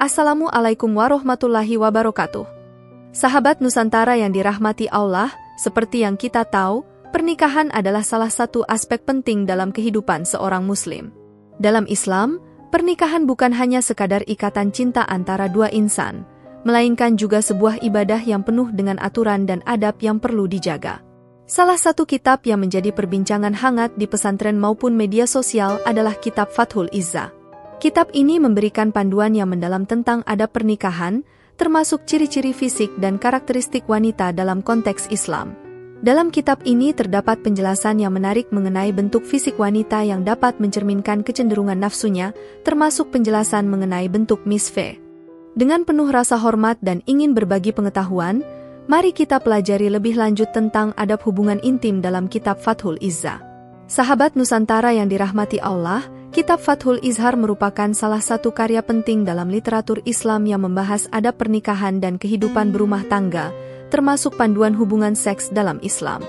Assalamualaikum warahmatullahi wabarakatuh. Sahabat Nusantara yang dirahmati Allah, seperti yang kita tahu, pernikahan adalah salah satu aspek penting dalam kehidupan seorang muslim. Dalam Islam, pernikahan bukan hanya sekadar ikatan cinta antara dua insan, melainkan juga sebuah ibadah yang penuh dengan aturan dan adab yang perlu dijaga. Salah satu kitab yang menjadi perbincangan hangat di pesantren maupun media sosial adalah kitab Fathul Izzah. Kitab ini memberikan panduan yang mendalam tentang adab pernikahan, termasuk ciri-ciri fisik dan karakteristik wanita dalam konteks Islam. Dalam kitab ini terdapat penjelasan yang menarik mengenai bentuk fisik wanita yang dapat mencerminkan kecenderungan nafsunya, termasuk penjelasan mengenai bentuk misfe. Dengan penuh rasa hormat dan ingin berbagi pengetahuan, mari kita pelajari lebih lanjut tentang adab hubungan intim dalam kitab Fathul Izzah. Sahabat Nusantara yang dirahmati Allah, kitab Fathul Izzah merupakan salah satu karya penting dalam literatur Islam yang membahas adab pernikahan dan kehidupan berumah tangga, termasuk panduan hubungan seks dalam Islam.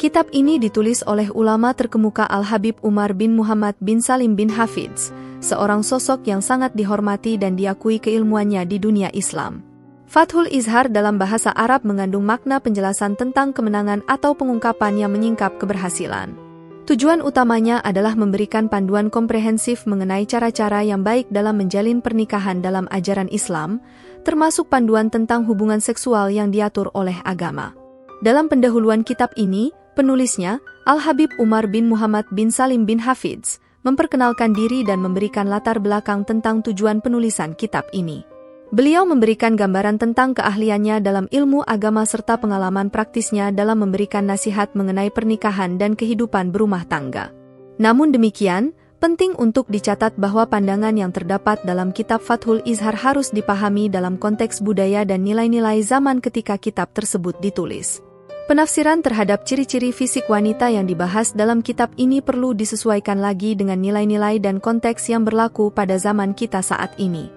Kitab ini ditulis oleh ulama terkemuka Al-Habib Umar bin Muhammad bin Salim bin Hafidz, seorang sosok yang sangat dihormati dan diakui keilmuannya di dunia Islam. Fathul Izzah dalam bahasa Arab mengandung makna penjelasan tentang kemenangan atau pengungkapan yang menyingkap keberhasilan. Tujuan utamanya adalah memberikan panduan komprehensif mengenai cara-cara yang baik dalam menjalin pernikahan dalam ajaran Islam, termasuk panduan tentang hubungan seksual yang diatur oleh agama. Dalam pendahuluan kitab ini, penulisnya, Al-Habib Umar bin Muhammad bin Salim bin Hafidz, memperkenalkan diri dan memberikan latar belakang tentang tujuan penulisan kitab ini. Beliau memberikan gambaran tentang keahliannya dalam ilmu agama serta pengalaman praktisnya dalam memberikan nasihat mengenai pernikahan dan kehidupan berumah tangga. Namun demikian, penting untuk dicatat bahwa pandangan yang terdapat dalam kitab Fathul Izzah harus dipahami dalam konteks budaya dan nilai-nilai zaman ketika kitab tersebut ditulis. Penafsiran terhadap ciri-ciri fisik wanita yang dibahas dalam kitab ini perlu disesuaikan lagi dengan nilai-nilai dan konteks yang berlaku pada zaman kita saat ini.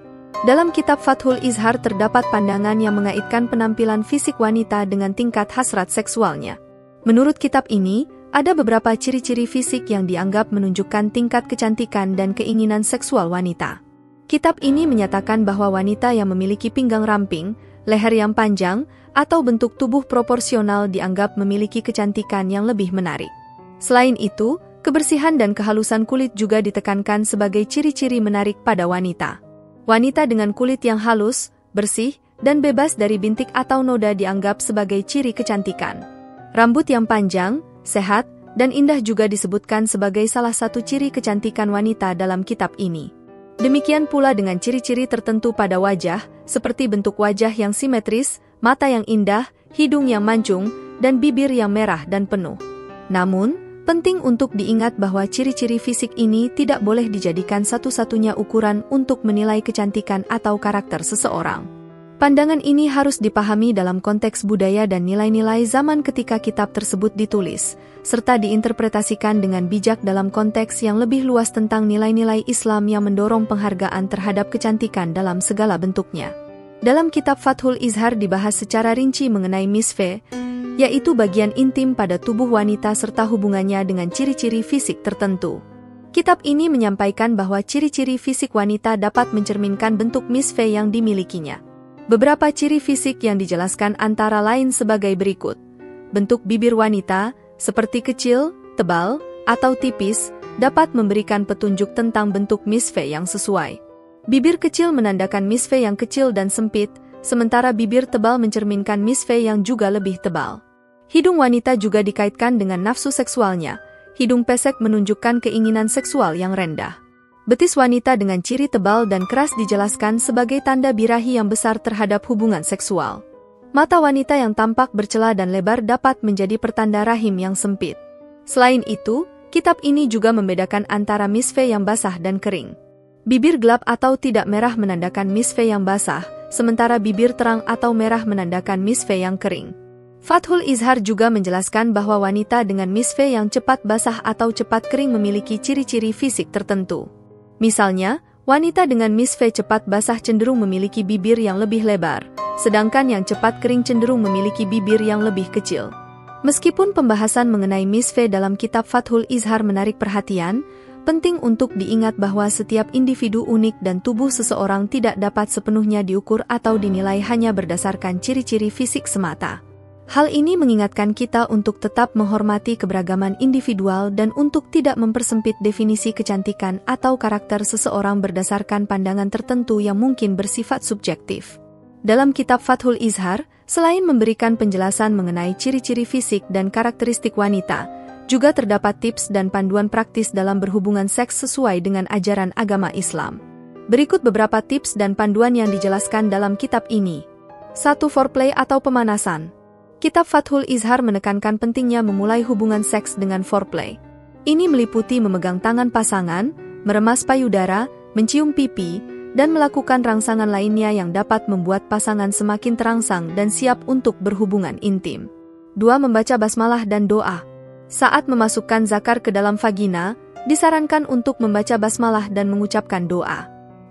Dalam kitab Fathul Izzah terdapat pandangan yang mengaitkan penampilan fisik wanita dengan tingkat hasrat seksualnya. Menurut kitab ini, ada beberapa ciri-ciri fisik yang dianggap menunjukkan tingkat kecantikan dan keinginan seksual wanita. Kitab ini menyatakan bahwa wanita yang memiliki pinggang ramping, leher yang panjang, atau bentuk tubuh proporsional dianggap memiliki kecantikan yang lebih menarik. Selain itu, kebersihan dan kehalusan kulit juga ditekankan sebagai ciri-ciri menarik pada wanita. Wanita dengan kulit yang halus, bersih, dan bebas dari bintik atau noda dianggap sebagai ciri kecantikan. Rambut yang panjang, sehat, dan indah juga disebutkan sebagai salah satu ciri kecantikan wanita dalam kitab ini. Demikian pula dengan ciri-ciri tertentu pada wajah, seperti bentuk wajah yang simetris, mata yang indah, hidung yang mancung, dan bibir yang merah dan penuh. Namun, penting untuk diingat bahwa ciri-ciri fisik ini tidak boleh dijadikan satu-satunya ukuran untuk menilai kecantikan atau karakter seseorang. Pandangan ini harus dipahami dalam konteks budaya dan nilai-nilai zaman ketika kitab tersebut ditulis, serta diinterpretasikan dengan bijak dalam konteks yang lebih luas tentang nilai-nilai Islam yang mendorong penghargaan terhadap kecantikan dalam segala bentuknya. Dalam kitab Fathul Izzah dibahas secara rinci mengenai misfe, yaitu bagian intim pada tubuh wanita serta hubungannya dengan ciri-ciri fisik tertentu. Kitab ini menyampaikan bahwa ciri-ciri fisik wanita dapat mencerminkan bentuk misfe yang dimilikinya. Beberapa ciri fisik yang dijelaskan antara lain sebagai berikut. Bentuk bibir wanita, seperti kecil, tebal, atau tipis, dapat memberikan petunjuk tentang bentuk misfe yang sesuai. Bibir kecil menandakan misfe yang kecil dan sempit, sementara bibir tebal mencerminkan misfe yang juga lebih tebal. Hidung wanita juga dikaitkan dengan nafsu seksualnya. Hidung pesek menunjukkan keinginan seksual yang rendah. Betis wanita dengan ciri tebal dan keras dijelaskan sebagai tanda birahi yang besar terhadap hubungan seksual. Mata wanita yang tampak bercela dan lebar dapat menjadi pertanda rahim yang sempit. Selain itu, kitab ini juga membedakan antara misfe yang basah dan kering. Bibir gelap atau tidak merah menandakan misfe yang basah, sementara bibir terang atau merah menandakan misfe yang kering. Fathul Izzah juga menjelaskan bahwa wanita dengan misfe yang cepat basah atau cepat kering memiliki ciri-ciri fisik tertentu. Misalnya, wanita dengan misfe cepat basah cenderung memiliki bibir yang lebih lebar, sedangkan yang cepat kering cenderung memiliki bibir yang lebih kecil. Meskipun pembahasan mengenai misfe dalam kitab Fathul Izzah menarik perhatian, Penting untuk diingat bahwa setiap individu unik dan tubuh seseorang tidak dapat sepenuhnya diukur atau dinilai hanya berdasarkan ciri-ciri fisik semata. Hal ini mengingatkan kita untuk tetap menghormati keberagaman individual dan untuk tidak mempersempit definisi kecantikan atau karakter seseorang berdasarkan pandangan tertentu yang mungkin bersifat subjektif. Dalam kitab Fathul Izhar, selain memberikan penjelasan mengenai ciri-ciri fisik dan karakteristik wanita, juga terdapat tips dan panduan praktis dalam berhubungan seks sesuai dengan ajaran agama Islam. Berikut beberapa tips dan panduan yang dijelaskan dalam kitab ini. 1. Foreplay atau pemanasan. Kitab Fathul Izhar menekankan pentingnya memulai hubungan seks dengan foreplay. Ini meliputi memegang tangan pasangan, meremas payudara, mencium pipi, dan melakukan rangsangan lainnya yang dapat membuat pasangan semakin terangsang dan siap untuk berhubungan intim. 2. Membaca basmalah dan doa. Saat memasukkan zakar ke dalam vagina, disarankan untuk membaca basmalah dan mengucapkan doa.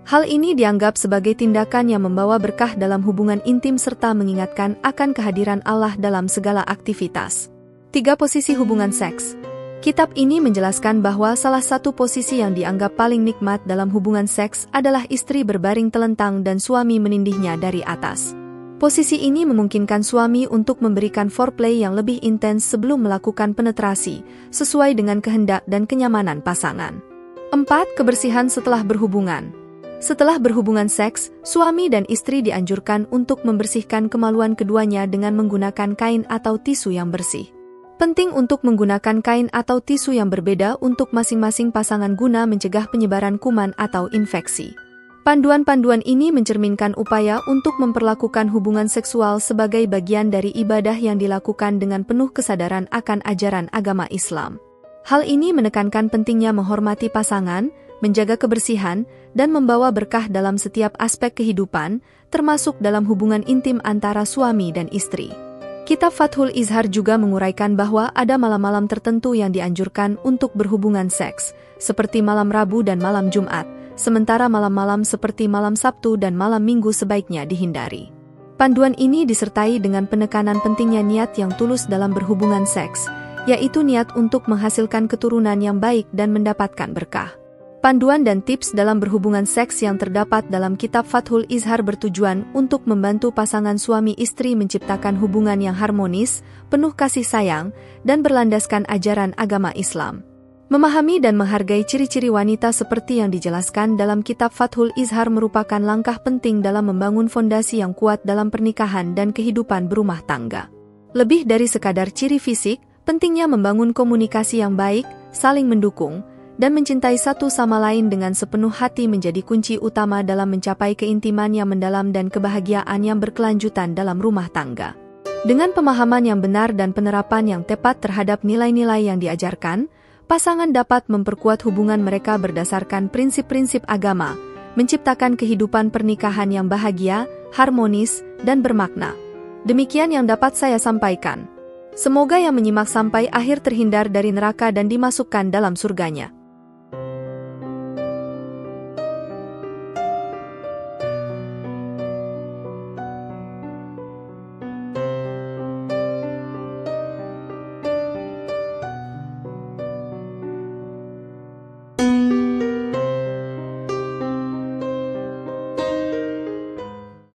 Hal ini dianggap sebagai tindakan yang membawa berkah dalam hubungan intim serta mengingatkan akan kehadiran Allah dalam segala aktivitas. 3. Posisi hubungan seks. Kitab ini menjelaskan bahwa salah satu posisi yang dianggap paling nikmat dalam hubungan seks adalah istri berbaring telentang dan suami menindihnya dari atas. Posisi ini memungkinkan suami untuk memberikan foreplay yang lebih intens sebelum melakukan penetrasi, sesuai dengan kehendak dan kenyamanan pasangan. 4. Kebersihan setelah berhubungan. Setelah berhubungan seks, suami dan istri dianjurkan untuk membersihkan kemaluan keduanya dengan menggunakan kain atau tisu yang bersih. Penting untuk menggunakan kain atau tisu yang berbeda untuk masing-masing pasangan guna mencegah penyebaran kuman atau infeksi. Panduan-panduan ini mencerminkan upaya untuk memperlakukan hubungan seksual sebagai bagian dari ibadah yang dilakukan dengan penuh kesadaran akan ajaran agama Islam. Hal ini menekankan pentingnya menghormati pasangan, menjaga kebersihan, dan membawa berkah dalam setiap aspek kehidupan, termasuk dalam hubungan intim antara suami dan istri. Kitab Fathul Izhar juga menguraikan bahwa ada malam-malam tertentu yang dianjurkan untuk berhubungan seks, seperti malam Rabu dan malam Jumat. Sementara malam-malam seperti malam Sabtu dan malam Minggu sebaiknya dihindari. Panduan ini disertai dengan penekanan pentingnya niat yang tulus dalam berhubungan seks, yaitu niat untuk menghasilkan keturunan yang baik dan mendapatkan berkah. Panduan dan tips dalam berhubungan seks yang terdapat dalam kitab Fathul Izhar bertujuan untuk membantu pasangan suami istri menciptakan hubungan yang harmonis, penuh kasih sayang, dan berlandaskan ajaran agama Islam. Memahami dan menghargai ciri-ciri wanita seperti yang dijelaskan dalam kitab Fathul Izhar merupakan langkah penting dalam membangun fondasi yang kuat dalam pernikahan dan kehidupan berumah tangga. Lebih dari sekadar ciri fisik, pentingnya membangun komunikasi yang baik, saling mendukung, dan mencintai satu sama lain dengan sepenuh hati menjadi kunci utama dalam mencapai keintiman yang mendalam dan kebahagiaan yang berkelanjutan dalam rumah tangga. Dengan pemahaman yang benar dan penerapan yang tepat terhadap nilai-nilai yang diajarkan, pasangan dapat memperkuat hubungan mereka berdasarkan prinsip-prinsip agama, menciptakan kehidupan pernikahan yang bahagia, harmonis, dan bermakna. Demikian yang dapat saya sampaikan. Semoga yang menyimak sampai akhir terhindar dari neraka dan dimasukkan dalam surganya.